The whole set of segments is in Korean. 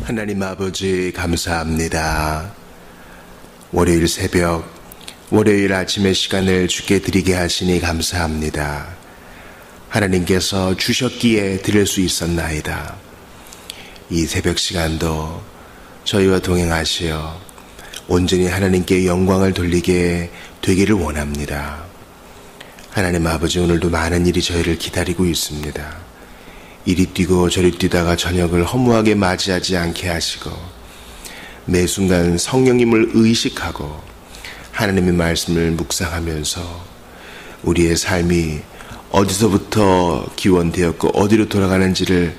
하나님 아버지 감사합니다. 월요일 새벽, 월요일 아침의 시간을 주께 드리게 하시니 감사합니다. 하나님께서 주셨기에 드릴 수 있었나이다. 이 새벽 시간도 저희와 동행하시어 온전히 하나님께 영광을 돌리게 되기를 원합니다. 하나님 아버지, 오늘도 많은 일이 저희를 기다리고 있습니다. 이리 뛰고 저리 뛰다가 저녁을 허무하게 맞이하지 않게 하시고 매 순간 성령님을 의식하고 하나님의 말씀을 묵상하면서 우리의 삶이 어디서부터 기원되었고 어디로 돌아가는지를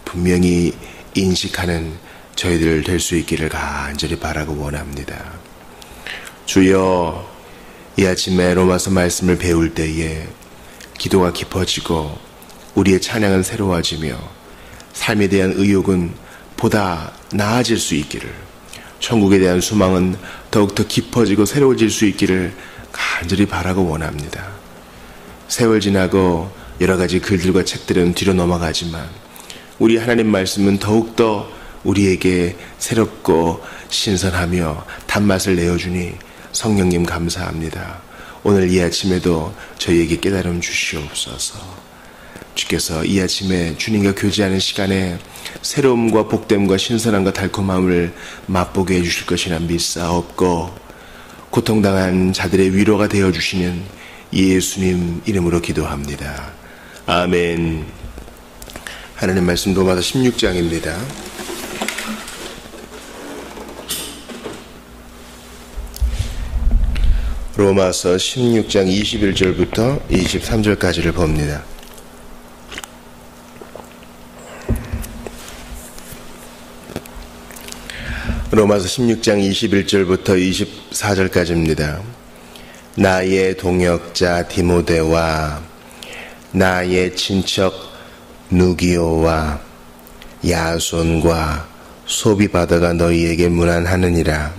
분명히 인식하는 저희들 될 수 있기를 간절히 바라고 원합니다. 주여, 이 아침에 로마서 말씀을 배울 때에 기도가 깊어지고 우리의 찬양은 새로워지며 삶에 대한 의욕은 보다 나아질 수 있기를, 천국에 대한 소망은 더욱더 깊어지고 새로워질 수 있기를 간절히 바라고 원합니다. 세월 지나고 여러 가지 글들과 책들은 뒤로 넘어가지만 우리 하나님 말씀은 더욱더 우리에게 새롭고 신선하며 단맛을 내어주니 성령님 감사합니다. 오늘 이 아침에도 저희에게 깨달음 주시옵소서. 주께서 이 아침에 주님과 교제하는 시간에 새로움과 복됨과 신선함과 달콤함을 맛보게 해주실 것이라 믿사옵고, 고통당한 자들의 위로가 되어주시는 예수님 이름으로 기도합니다. 아멘. 하나님 말씀 로마서 16장입니다. 로마서 16장 21절부터 23절까지를 봅니다. 로마서 16장 21절부터 24절까지입니다. 나의 동역자 디모데와 나의 친척 누기오와 야손과 소비바다가 너희에게 문안하느니라.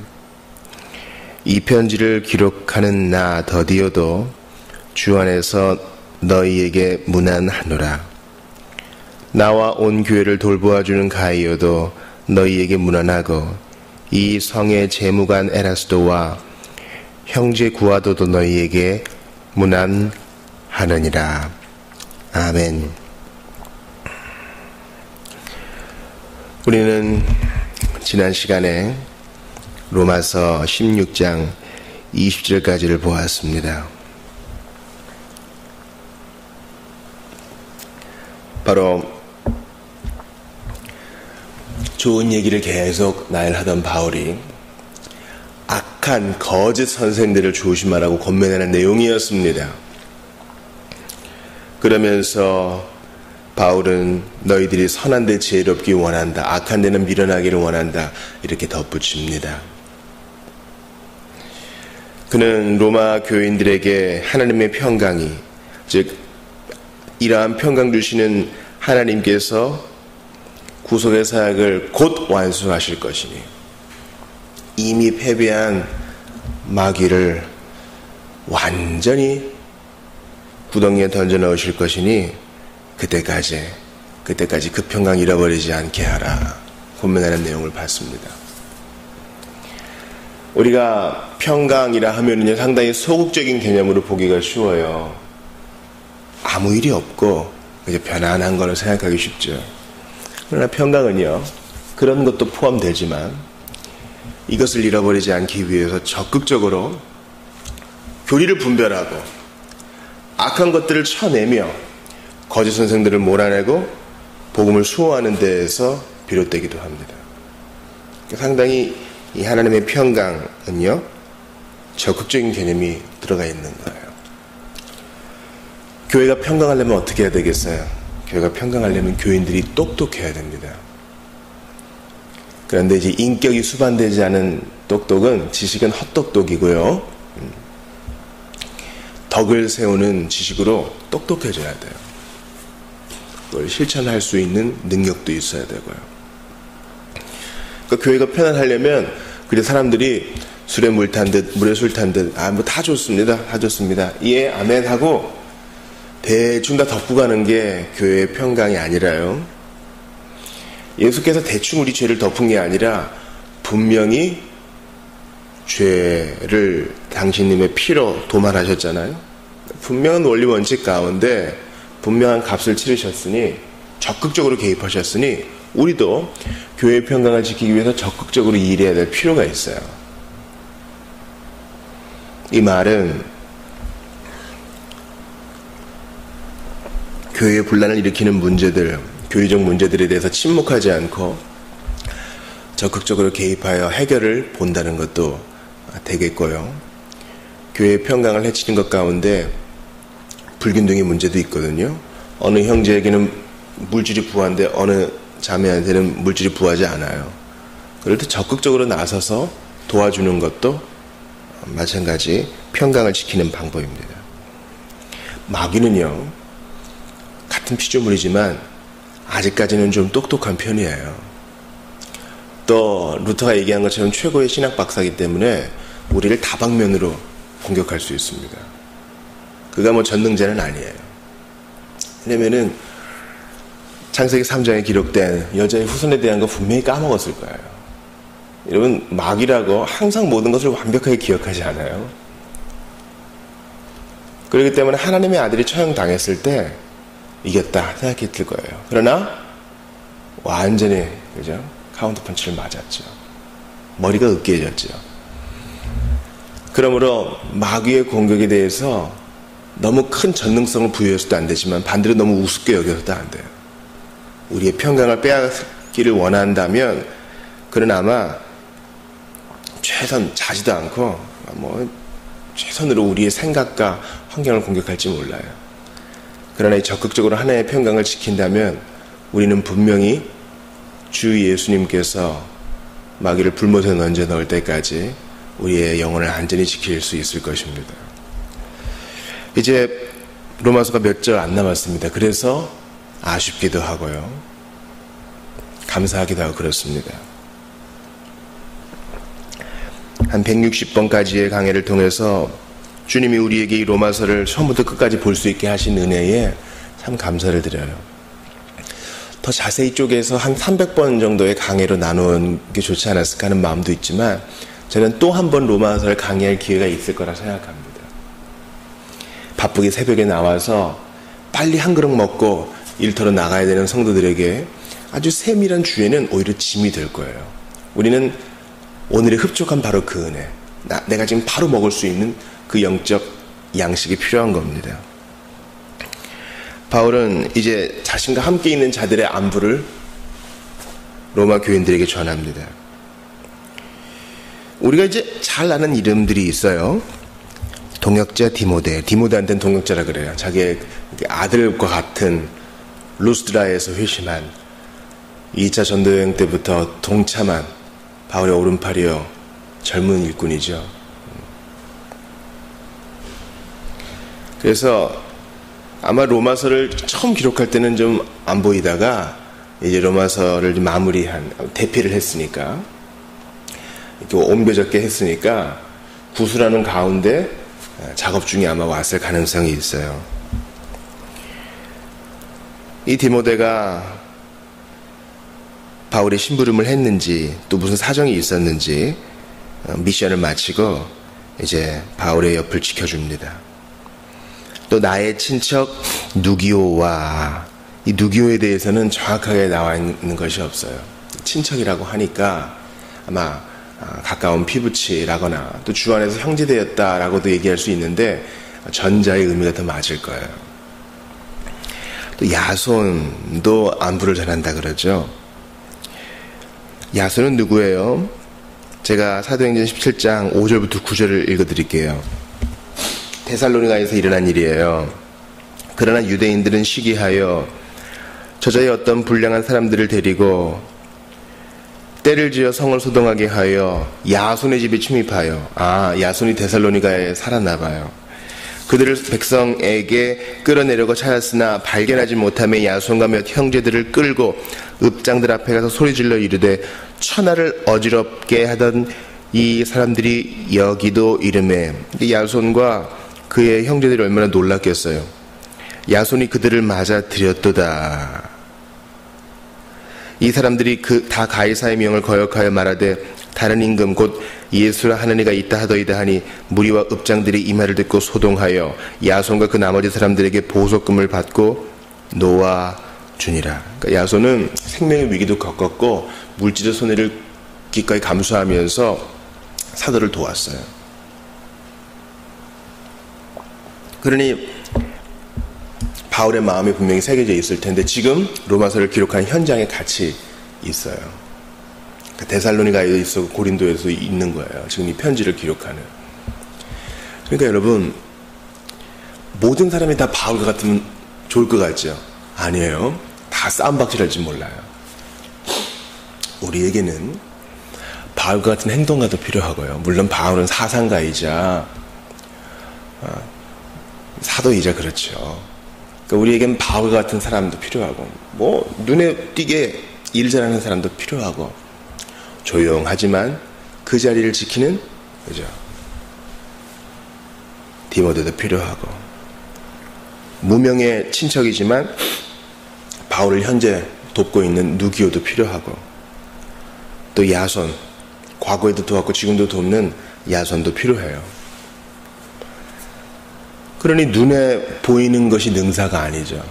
이 편지를 기록하는 나 더디오도 주 안에서 너희에게 문안하노라. 나와 온 교회를 돌보아주는 가이오도 너희에게 문안하고, 이 성의 재무관 에라스도와 형제 구아도도 너희에게 문안하느니라. 아멘. 우리는 지난 시간에 로마서 16장 20절까지를 보았습니다. 바로 좋은 얘기를 계속 나열하던 바울이 악한 거짓 선생들을 조심하라고 권면하는 내용이었습니다. 그러면서 바울은 너희들이 선한 데 지혜롭기 원한다, 악한 데는 밀어나기를 원한다, 이렇게 덧붙입니다. 그는 로마 교인들에게 하나님의 평강이, 즉 이러한 평강 주시는 하나님께서 구속의 사역을 곧 완수하실 것이니 이미 패배한 마귀를 완전히 구덩이에 던져 넣으실 것이니 그때까지 그 평강 잃어버리지 않게 하라, 권면하는 내용을 봤습니다. 우리가 평강이라 하면은요, 상당히 소극적인 개념으로 보기가 쉬워요. 아무 일이 없고 이제 편안한 거를 생각하기 쉽죠. 그러나 평강은요, 그런 것도 포함되지만 이것을 잃어버리지 않기 위해서 적극적으로 교리를 분별하고 악한 것들을 쳐내며 거짓 선생들을 몰아내고 복음을 수호하는 데에서 비롯되기도 합니다. 상당히 이 하나님의 평강은요, 적극적인 개념이 들어가 있는 거예요. 교회가 평강하려면 어떻게 해야 되겠어요? 교회가 평강하려면 교인들이 똑똑해야 됩니다. 그런데 이제 인격이 수반되지 않은 똑똑은, 지식은 헛똑똑이고요, 덕을 세우는 지식으로 똑똑해져야 돼요. 그걸 실천할 수 있는 능력도 있어야 되고요. 그러니까 교회가 편안하려면, 그래 사람들이 술에 물 탄 듯 물에 술 탄 듯 뭐 다 좋습니다, 다 좋습니다, 예 아멘 하고 대충 다 덮고 가는 게 교회의 평강이 아니라요. 예수께서 대충 우리 죄를 덮은 게 아니라 분명히 죄를 당신님의 피로 도말하셨잖아요. 분명한 원리 원칙 가운데 분명한 값을 치르셨으니, 적극적으로 개입하셨으니 우리도 교회의 평강을 지키기 위해서 적극적으로 일해야 될 필요가 있어요. 이 말은 교회의 분란을 일으키는 문제들, 교회적 문제들에 대해서 침묵하지 않고 적극적으로 개입하여 해결을 본다는 것도 되겠고요. 교회의 평강을 해치는 것 가운데 불균등의 문제도 있거든요. 어느 형제에게는 물질이 부한데 어느 자매한테는 물질이 부하지 않아요. 그럴 때 적극적으로 나서서 도와주는 것도 마찬가지 평강을 지키는 방법입니다. 마귀는요, 같은 피조물이지만 아직까지는 좀 똑똑한 편이에요. 또 루터가 얘기한 것처럼 최고의 신학 박사이기 때문에 우리를 다방면으로 공격할 수 있습니다. 그가 뭐 전능자는 아니에요. 왜냐면은 창세기 3장에 기록된 여자의 후손에 대한 거 분명히 까먹었을 거예요. 여러분, 마귀라고 항상 모든 것을 완벽하게 기억하지 않아요. 그렇기 때문에 하나님의 아들이 처형당했을 때 이겼다 생각했을 거예요. 그러나 완전히, 그죠? 카운터 펀치를 맞았죠. 머리가 으깨졌죠. 그러므로 마귀의 공격에 대해서 너무 큰 전능성을 부여해서도 안 되지만 반대로 너무 우습게 여겨서도 안 돼요. 우리의 평강을 빼앗기를 원한다면 그는 아마 최선 자지도 않고 최선으로 우리의 생각과 환경을 공격할지 몰라요. 그러나 적극적으로 하나님의 평강을 지킨다면 우리는 분명히 주 예수님께서 마귀를 불못에 던져 넣을 때까지 우리의 영혼을 안전히 지킬 수 있을 것입니다. 이제 로마서가 몇 절 안 남았습니다. 그래서 아쉽기도 하고요, 감사하기도 하고 그렇습니다. 한 160번까지의 강해를 통해서 주님이 우리에게 이 로마서를 처음부터 끝까지 볼 수 있게 하신 은혜에 참 감사를 드려요. 더 자세히 쪼개서 한 300번 정도의 강해로 나누는 게 좋지 않았을까 하는 마음도 있지만 저는 또 한 번 로마서를 강의할 기회가 있을 거라 생각합니다. 바쁘게 새벽에 나와서 빨리 한 그릇 먹고 일터로 나가야 되는 성도들에게 아주 세밀한 주에는 오히려 짐이 될 거예요. 우리는 오늘의 흡족한 바로 그 은혜, 내가 지금 바로 먹을 수 있는 그 영적 양식이 필요한 겁니다. 바울은 이제 자신과 함께 있는 자들의 안부를 로마 교인들에게 전합니다. 우리가 이제 잘 아는 이름들이 있어요. 동역자 디모데한테는 동역자라 그래요. 자기의 아들과 같은 루스드라에서 회심한 2차 전도여행 때부터 동참한 바울의 오른팔이요 젊은 일꾼이죠. 그래서 아마 로마서를 처음 기록할 때는 좀 안 보이다가 이제 로마서를 마무리한, 대피를 했으니까, 이렇게 옮겨졌게 했으니까 구술하는 가운데 작업 중에 아마 왔을 가능성이 있어요. 이 디모데가 바울의 심부름을 했는지 또 무슨 사정이 있었는지 미션을 마치고 이제 바울의 옆을 지켜줍니다. 또 나의 친척 누기오와, 이 누기오에 대해서는 정확하게 나와 있는 것이 없어요. 친척이라고 하니까 아마 가까운 피부치라거나 또 주 안에서 형제되었다라고도 얘기할 수 있는데 전자의 의미가 더 맞을 거예요. 또 야손도 안부를 전한다 그러죠. 야손은 누구예요? 제가 사도행전 17장 5절부터 9절을 읽어드릴게요. 데살로니가에서 일어난 일이에요. 그러나 유대인들은 시기하여 저자의 어떤 불량한 사람들을 데리고 때를 지어 성을 소동하게 하여 야손의 집에 침입하여, 야손이 데살로니가에 살았나 봐요. 그들을 백성에게 끌어내려고 찾았으나 발견하지 못하며 야손과 몇 형제들을 끌고 읍장들 앞에 가서 소리질러 이르되 천하를 어지럽게 하던 이 사람들이 여기도 이름에, 야손과 그의 형제들이 얼마나 놀랐겠어요. 야손이 그들을 맞아 들였도다. 이 사람들이 다 가이사의 명을 거역하여 말하되 다른 임금 곧 예수라 하는 이가 있다 하더이다 하니 무리와 읍장들이 이 말을 듣고 소동하여 야손과 그 나머지 사람들에게 보석금을 받고 놓아 주니라. 그러니까 야손은 생명의 위기도 겪었고 물질의 손해를 기꺼이 감수하면서 사도를 도왔어요. 그러니 바울의 마음이 분명히 새겨져 있을 텐데 지금 로마서를 기록한 현장에 같이 있어요. 그러니까 데살로니가에 있어 고린도에서 있는 거예요. 지금 이 편지를 기록하는. 그러니까 여러분, 모든 사람이 다 바울과 같으면 좋을 것 같죠? 아니에요. 다 싸움박질할지 몰라요. 우리에게는 바울과 같은 행동가도 필요하고요. 물론 바울은 사상가이자 사도이자 그렇죠. 그러니까 우리에겐 바울과 같은 사람도 필요하고 눈에 띄게 일 잘하는 사람도 필요하고 조용하지만 그 자리를 지키는 그죠? 디모데도 필요하고 무명의 친척이지만 바울을 현재 돕고 있는 누기오도 필요하고 또 야손 과거에도 도왔고 지금도 돕는 야손도 필요해요. 그러니 눈에 보이는 것이 능사가 아니죠.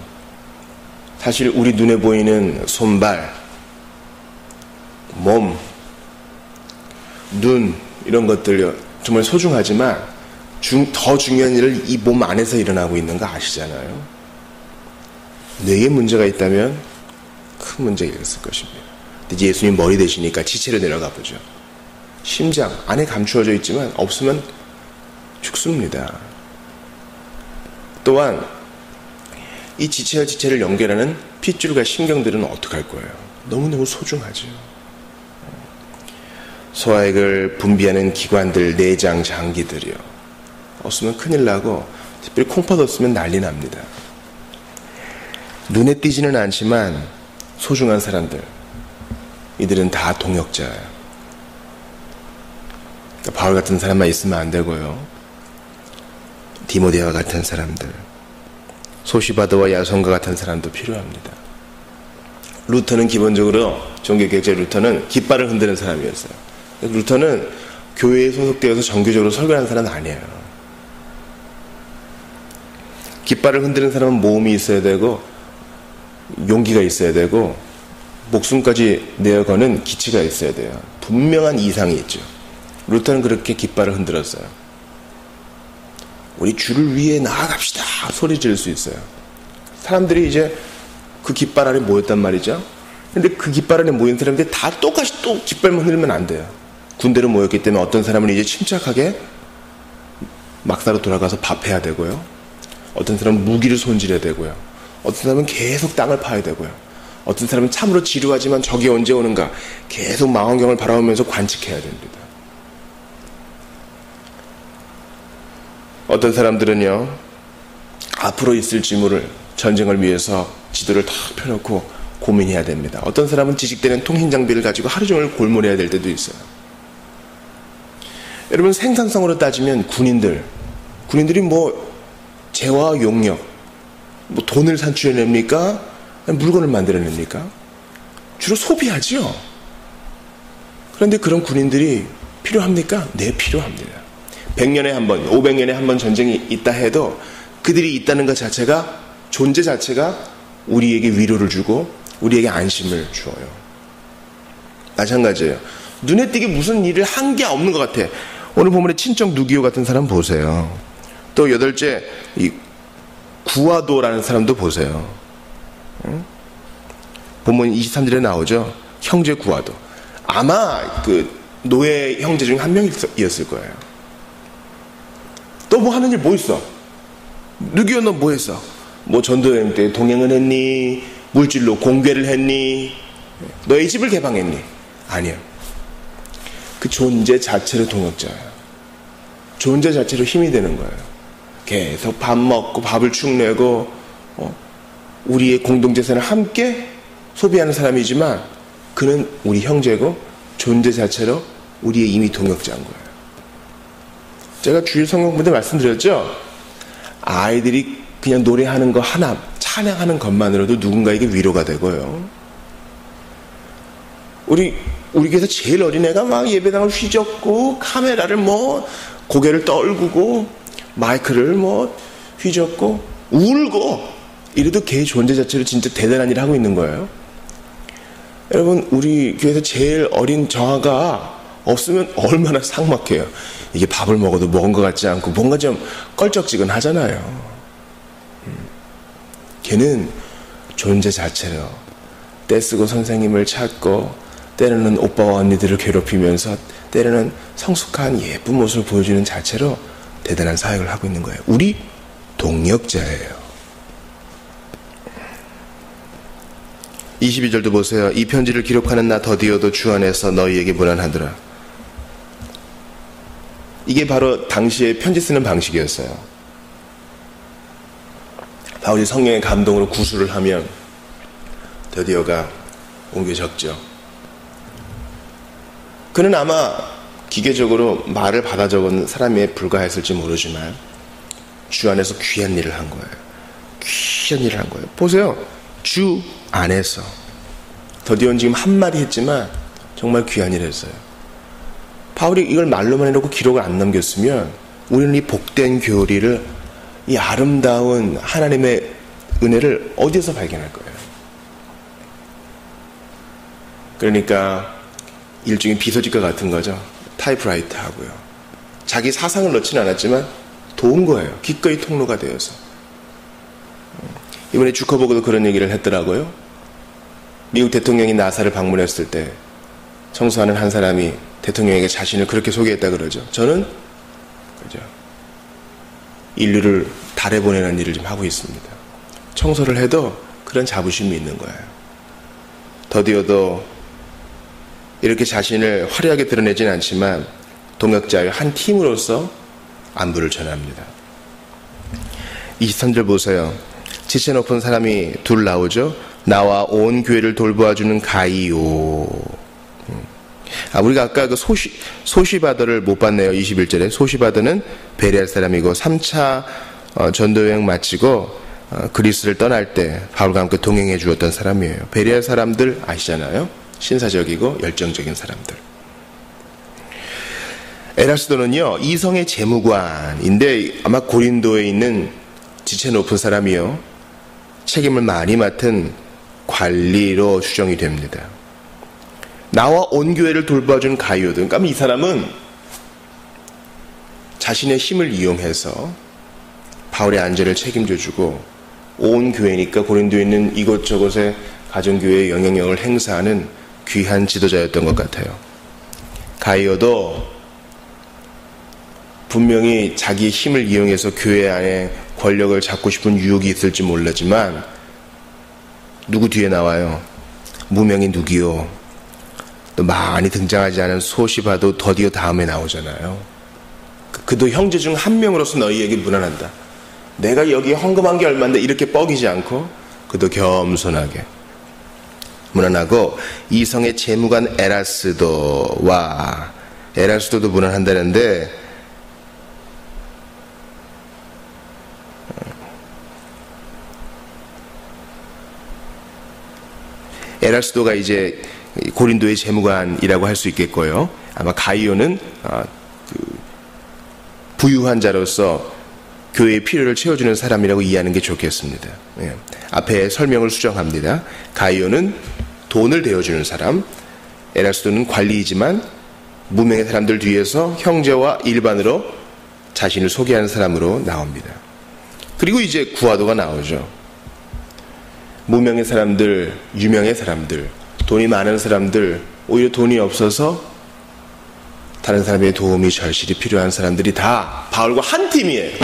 사실 우리 눈에 보이는 손발, 몸, 눈 이런 것들 정말 소중하지만 더 중요한 일을 이 몸 안에서 일어나고 있는 거 아시잖아요. 뇌에 문제가 있다면 큰 문제가 있을 것입니다. 이제 예수님 머리 되시니까 지체로 내려가 보죠. 심장 안에 감추어져 있지만 없으면 죽습니다. 또한 이 지체와 지체를 연결하는 핏줄과 신경들은 어떻게 할 거예요? 너무너무 소중하죠. 소화액을 분비하는 기관들, 내장, 장기들이요. 없으면 큰일 나고 특별히 콩팥 없으면 난리 납니다. 눈에 띄지는 않지만 소중한 사람들, 이들은 다 동역자예요. 그러니까 바울 같은 사람만 있으면 안 되고요. 디모데와 같은 사람들, 소시바드와 야손과 같은 사람도 필요합니다. 루터는 기본적으로 종교개혁자 루터는 깃발을 흔드는 사람이었어요. 루터는 교회에 소속되어서 정교적으로 설교하는 사람은 아니에요. 깃발을 흔드는 사람은 모험이 있어야 되고 용기가 있어야 되고 목숨까지 내어거는 기치가 있어야 돼요. 분명한 이상이 있죠. 루터는 그렇게 깃발을 흔들었어요. 우리 주를 위해 나아갑시다 소리 지를 수 있어요. 사람들이 이제 그 깃발 안에 모였단 말이죠. 근데 그 깃발 안에 모인 사람들이 다 똑같이 또 깃발만 흔들면 안 돼요. 군대로 모였기 때문에 어떤 사람은 이제 침착하게 막사로 돌아가서 밥해야 되고요. 어떤 사람은 무기를 손질해야 되고요. 어떤 사람은 계속 땅을 파야 되고요. 어떤 사람은 참으로 지루하지만 적이 언제 오는가 계속 망원경을 바라보면서 관측해야 됩니다. 어떤 사람들은요, 앞으로 있을 지물을 전쟁을 위해서 지도를 다 펴놓고 고민해야 됩니다. 어떤 사람은 지식되는 통신 장비를 가지고 하루 종일 골몰해야 될 때도 있어요. 여러분, 생산성으로 따지면 군인들이 재화 용역, 돈을 산출해냅니까? 물건을 만들어냅니까? 주로 소비하죠. 그런데 그런 군인들이 필요합니까? 네, 필요합니다. 100년에 한 번, 500년에 한 번 전쟁이 있다 해도 그들이 있다는 것 자체가, 존재 자체가 우리에게 위로를 주고 우리에게 안심을 주어요. 마찬가지예요. 눈에 띄게 무슨 일을 한 게 없는 것 같아. 오늘 본문에 친척 누기오 같은 사람 보세요. 또 여덟째, 이 구아도라는 사람도 보세요. 응? 본문 23절에 나오죠. 형제 구아도. 아마 그 노예 형제 중 한 명이었을 거예요. 너 뭐 하는 일 뭐 있어? 누기오 너 뭐 했어? 전도여행 때 동행을 했니? 물질로 공개를 했니? 너의 집을 개방했니? 아니요. 그 존재 자체로 동역자예요. 존재 자체로 힘이 되는 거예요. 계속 밥 먹고 밥을 축내고 우리의 공동재산을 함께 소비하는 사람이지만 그는 우리 형제고 존재 자체로 우리의 이미 동역자인 거예요. 제가 주일 성경부터 말씀드렸죠. 아이들이 그냥 노래하는 거 하나, 찬양하는 것만으로도 누군가에게 위로가 되고요. 우리 교회에서 제일 어린 애가 막 예배당을 휘젓고 카메라를 뭐 고개를 떨구고 마이크를 뭐 휘젓고 울고 이래도 걔 존재 자체로 진짜 대단한 일을 하고 있는 거예요. 여러분, 우리 교회에서 제일 어린 정아가 없으면 얼마나 삭막해요. 이게 밥을 먹어도 먹은 것 같지 않고 뭔가 좀 껄쩍지근하잖아요. 걔는 존재 자체로 떼쓰고 선생님을 찾고 때로는 오빠와 언니들을 괴롭히면서 때로는 성숙한 예쁜 모습을 보여주는 자체로 대단한 사역을 하고 있는 거예요. 우리 동력자예요. 22절도 보세요. 이 편지를 기록하는 나 더디어도 주 안에서 너희에게 무난하더라. 이게 바로 당시에 편지 쓰는 방식이었어요. 바울이 성령의 감동으로 구술을 하면 더디어가 옮겨 적죠. 그는 아마 기계적으로 말을 받아 적은 사람에 불과했을지 모르지만 주 안에서 귀한 일을 한 거예요. 귀한 일을 한 거예요. 보세요. 주 안에서. 더디어는 지금 한마디 했지만 정말 귀한 일을 했어요. 바울이 이걸 말로만 해놓고 기록을 안 남겼으면 우리는 이 복된 교리를, 이 아름다운 하나님의 은혜를 어디에서 발견할 거예요? 그러니까 일종의 비서직과 같은 거죠. 타이프라이터 하고요. 자기 사상을 넣지는 않았지만 도운 거예요. 기꺼이 통로가 되어서. 이번에 주커버그도 그런 얘기를 했더라고요. 미국 대통령이 나사를 방문했을 때 청소하는 한 사람이 대통령에게 자신을 그렇게 소개했다 그러죠. 저는 그죠, 인류를 달에 보내는 일을 좀 하고 있습니다. 청소를 해도 그런 자부심이 있는 거예요. 더디어도 이렇게 자신을 화려하게 드러내진 않지만 동역자의 한 팀으로서 안부를 전합니다. 23절 보세요. 지체 높은 사람이 둘 나오죠. 나와 온 교회를 돌보아주는 가이오. 우리가 아까 그 소시바더를 못 봤네요. 21절에. 소시바더는 베레아 사람이고 3차 전도여행 마치고 그리스를 떠날 때 바울과 함께 동행해 주었던 사람이에요. 베레아 사람들 아시잖아요. 신사적이고 열정적인 사람들. 에라스도는요, 이성의 재무관인데 아마 고린도에 있는 지체 높은 사람이요, 책임을 많이 맡은 관리로 추정이 됩니다. 나와 온 교회를 돌봐준 가이오든, 그러니까 이 사람은 자신의 힘을 이용해서 바울의 안전을 책임져주고 온 교회니까 고린도에 있는 이곳저곳의 가정교회의 영향력을 행사하는 귀한 지도자였던 것 같아요. 가이오도 분명히 자기의 힘을 이용해서 교회 안에 권력을 잡고 싶은 유혹이 있을지 몰라지만 누구 뒤에 나와요? 무명인 누기요. 또 많이 등장하지 않은 소시바도 더디어 다음에 나오잖아요. 그도 형제 중 한 명으로서 너희에게 무난한다. 내가 여기 헌금한 게 얼마인데 이렇게 뻐기지 않고 그도 겸손하게 무난하고, 이성의 재무관 에라스도도 무난한다는데 에라스도가 이제 고린도의 재무관이라고 할 수 있겠고요. 아마 가이오는 부유한 자로서 교회의 필요를 채워주는 사람이라고 이해하는 게 좋겠습니다. 예. 앞에 설명을 수정합니다. 가이오는 돈을 대어주는 사람, 에라스도는 관리이지만 무명의 사람들 뒤에서 형제와 일반으로 자신을 소개하는 사람으로 나옵니다. 그리고 이제 구하도가 나오죠. 무명의 사람들, 유명의 사람들, 돈이 많은 사람들, 오히려 돈이 없어서 다른 사람의 도움이 절실히 필요한 사람들이 다 바울과 한 팀이에요.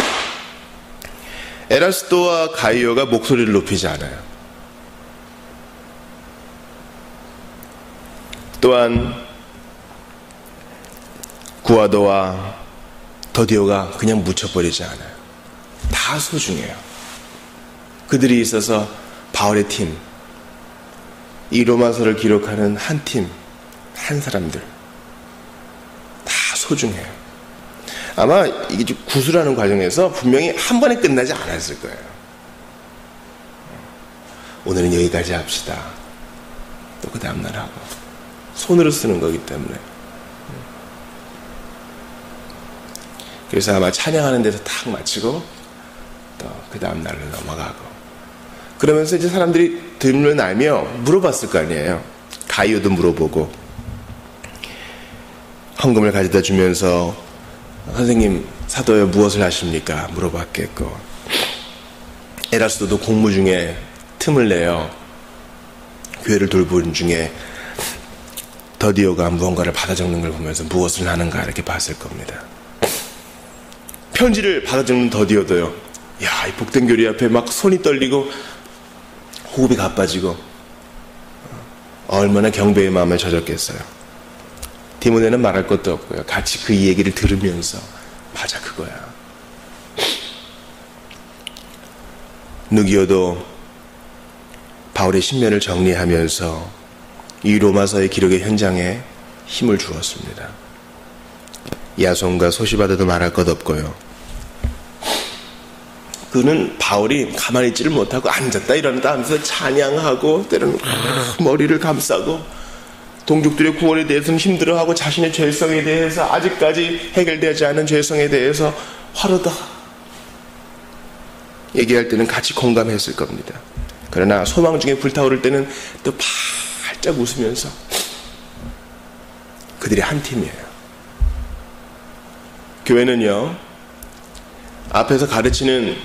에라스도와 가이오가 목소리를 높이지 않아요. 또한 구아도와 더디오가 그냥 묻혀버리지 않아요. 다 소중해요. 그들이 있어서 바울의 팀, 이 로마서를 기록하는 한 팀, 한 사람들 다 소중해요. 아마 이게 구술하는 과정에서 분명히 한 번에 끝나지 않았을 거예요. 오늘은 여기까지 합시다. 또 그 다음날 하고 손으로 쓰는 거기 때문에. 그래서 아마 찬양하는 데서 탁 마치고 또 그 다음 날로 넘어가고, 그러면서 이제 사람들이 들으면 알며 물어봤을 거 아니에요. 가이오도 물어보고, 헌금을 가져다 주면서 선생님 사도여 무엇을 하십니까? 물어봤겠고, 에라스도도 공무 중에 틈을 내요 교회를 돌보는 중에 더디오가 무언가를 받아 적는 걸 보면서 무엇을 하는가 이렇게 봤을 겁니다. 편지를 받아 적는 더디오도요, 야, 이 복된 교리 앞에 막 손이 떨리고 호흡이 가빠지고 얼마나 경배의 마음에 젖었겠어요. 디모데는 말할 것도 없고요, 같이 그 얘기를 들으면서 맞아, 그거야. 누기오도 바울의 신면을 정리하면서 이 로마서의 기록의 현장에 힘을 주었습니다. 야손과 소시바드도 말할 것 없고요. 그는 바울이 가만히 있지를 못하고 앉았다 일어났다 하면서 찬양하고, 때로는 머리를 감싸고, 동족들의 구원에 대해서는 힘들어하고, 자신의 죄성에 대해서, 아직까지 해결되지 않은 죄성에 대해서 화르다 얘기할 때는 같이 공감했을 겁니다. 그러나 소망 중에 불타오를 때는 또 활짝 웃으면서 그들이 한 팀이에요. 교회는요, 앞에서 가르치는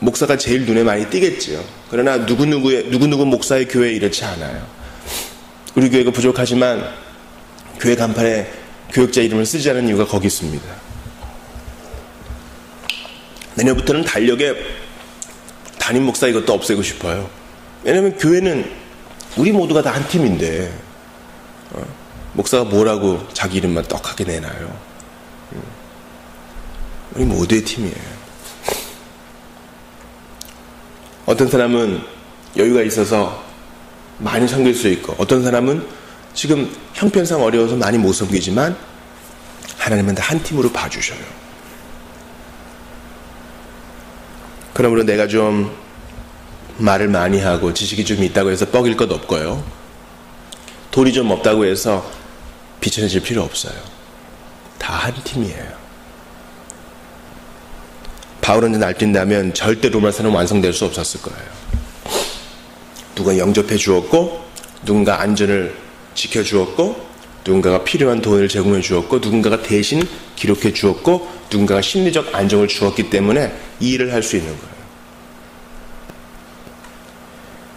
목사가 제일 눈에 많이 띄겠지요. 그러나 누구누구 목사의 교회 이렇지 않아요. 우리 교회가 부족하지만 교회 간판에 교역자 이름을 쓰지 않은 이유가 거기 있습니다. 내년부터는 달력에 담임 목사 이것도 없애고 싶어요. 왜냐하면 교회는 우리 모두가 다 한 팀인데 목사가 뭐라고 자기 이름만 떡하게 내놔요. 우리 모두의 팀이에요. 어떤 사람은 여유가 있어서 많이 섬길 수 있고, 어떤 사람은 지금 형편상 어려워서 많이 못 섬기지만 하나님은 다 한 팀으로 봐주셔요. 그러므로 내가 좀 말을 많이 하고 지식이 좀 있다고 해서 뻐길 것 없고요, 돈이 좀 없다고 해서 비천해질 필요 없어요. 다 한 팀이에요. 바울은 날뛴다면 절대 로마서는 완성될 수 없었을 거예요. 누가 영접해 주었고, 누군가 안전을 지켜 주었고, 누군가가 필요한 돈을 제공해 주었고, 누군가가 대신 기록해 주었고, 누군가가 심리적 안정을 주었기 때문에 이 일을 할 수 있는 거예요.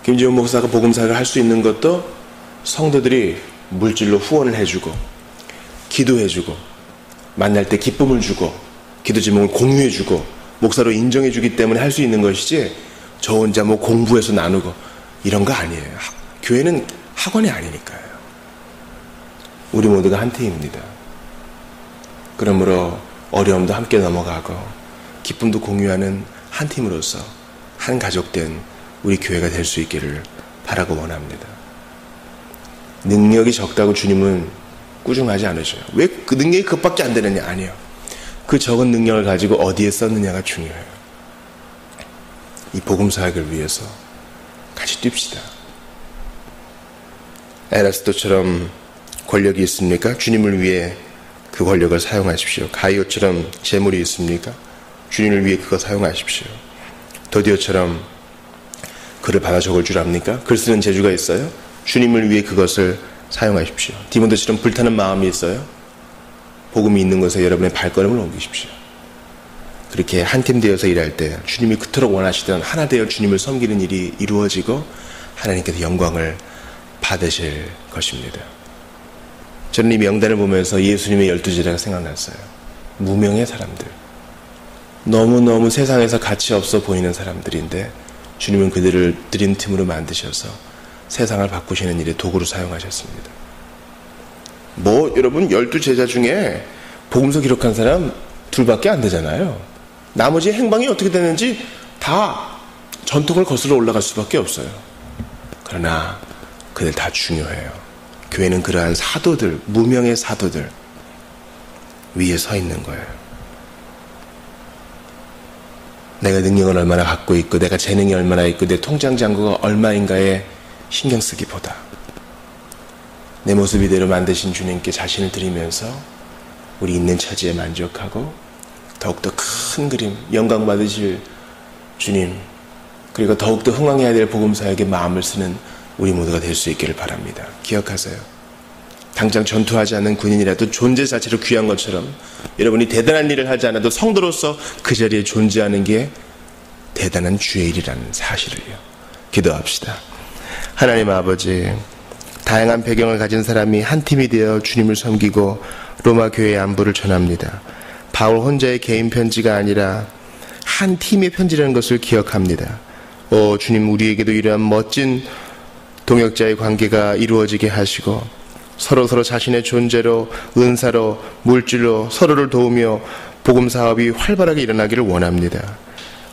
김지훈 목사가 복음사를 할 수 있는 것도 성도들이 물질로 후원을 해주고, 기도해주고, 만날 때 기쁨을 주고, 기도 제목을 공유해주고, 목사로 인정해주기 때문에 할 수 있는 것이지, 저 혼자 뭐 공부해서 나누고 이런 거 아니에요. 교회는 학원이 아니니까요. 우리 모두가 한 팀입니다. 그러므로 어려움도 함께 넘어가고 기쁨도 공유하는 한 팀으로서 한 가족된 우리 교회가 될 수 있기를 바라고 원합니다. 능력이 적다고 주님은 꾸중하지 않으셔요. 왜 그 능력이 그것밖에 안 되느냐? 아니요. 그 적은 능력을 가지고 어디에 썼느냐가 중요해요. 이 복음사역을 위해서 같이 뜁시다. 에라스도처럼 권력이 있습니까? 주님을 위해 그 권력을 사용하십시오. 가이오처럼 재물이 있습니까? 주님을 위해 그거 사용하십시오. 더디오처럼 글을 받아 적을 줄 압니까? 글 쓰는 재주가 있어요? 주님을 위해 그것을 사용하십시오. 디모데처럼 불타는 마음이 있어요? 복음이 있는 것에 여러분의 발걸음을 옮기십시오. 그렇게 한 팀 되어서 일할 때 주님이 그토록 원하시던 하나 되어 주님을 섬기는 일이 이루어지고 하나님께서 영광을 받으실 것입니다. 저는 이 명단을 보면서 예수님의 12제자가 생각났어요. 무명의 사람들, 너무너무 세상에서 가치 없어 보이는 사람들인데 주님은 그들을 드림팀으로 만드셔서 세상을 바꾸시는 일에 도구로 사용하셨습니다. 여러분 12제자 중에 복음서 기록한 사람 둘밖에 안 되잖아요. 나머지 행방이 어떻게 되는지 다 전통을 거슬러 올라갈 수밖에 없어요. 그러나 그들 다 중요해요. 교회는 그러한 사도들, 무명의 사도들 위에 서 있는 거예요. 내가 능력을 얼마나 갖고 있고 내가 재능이 얼마나 있고 내 통장 잔고가 얼마인가에 신경 쓰기보다 내 모습 이대로 만드신 주님께 자신을 드리면서 우리 있는 처지에 만족하고 더욱더 큰 그림, 영광 받으실 주님, 그리고 더욱더 흥왕해야 될 복음사에게 마음을 쓰는 우리 모두가 될 수 있기를 바랍니다. 기억하세요. 당장 전투하지 않는 군인이라도 존재 자체로 귀한 것처럼 여러분이 대단한 일을 하지 않아도 성도로서 그 자리에 존재하는 게 대단한 주의 일이라는 사실을요. 기도합시다. 하나님 아버지, 다양한 배경을 가진 사람이 한 팀이 되어 주님을 섬기고 로마 교회의 안부를 전합니다. 바울 혼자의 개인 편지가 아니라 한 팀의 편지라는 것을 기억합니다. 주님, 우리에게도 이러한 멋진 동역자의 관계가 이루어지게 하시고 서로 자신의 존재로, 은사로, 물질로 서로를 도우며 복음 사업이 활발하게 일어나기를 원합니다.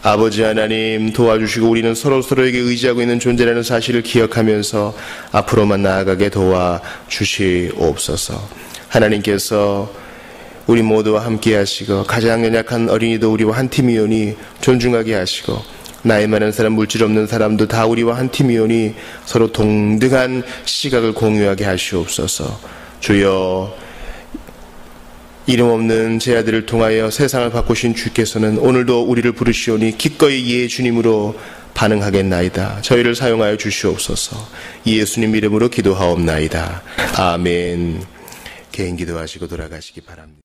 아버지 하나님, 도와주시고 우리는 서로에게 의지하고 있는 존재라는 사실을 기억하면서 앞으로만 나아가게 도와주시옵소서. 하나님께서 우리 모두와 함께 하시고 가장 연약한 어린이도 우리와 한 팀이오니 존중하게 하시고 나이 많은 사람, 물질 없는 사람도 다 우리와 한 팀이오니 서로 동등한 시각을 공유하게 하시옵소서. 주여, 이름 없는 제 아들을 통하여 세상을 바꾸신 주께서는 오늘도 우리를 부르시오니 기꺼이 예 주님으로 반응하겠나이다. 저희를 사용하여 주시옵소서. 예수님 이름으로 기도하옵나이다. 아멘. 개인 기도하시고 돌아가시기 바랍니다.